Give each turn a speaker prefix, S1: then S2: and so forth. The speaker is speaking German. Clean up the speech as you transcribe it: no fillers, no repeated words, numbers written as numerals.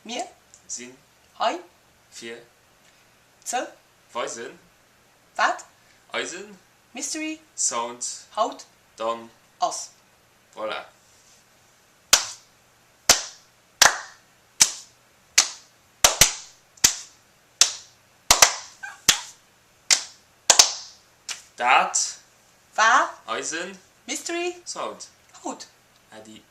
S1: Wir,
S2: Sinn,
S1: Hai,
S2: Vier,
S1: Ze,
S2: Weisen,
S1: Wat,
S2: Eisen,
S1: Mystery,
S2: Sound,
S1: Haut,
S2: Dann,
S1: As.
S2: voilà. Dat,
S1: Wa,
S2: Eisen,
S1: Mystery,
S2: Sound.
S1: Haut.
S2: Adi.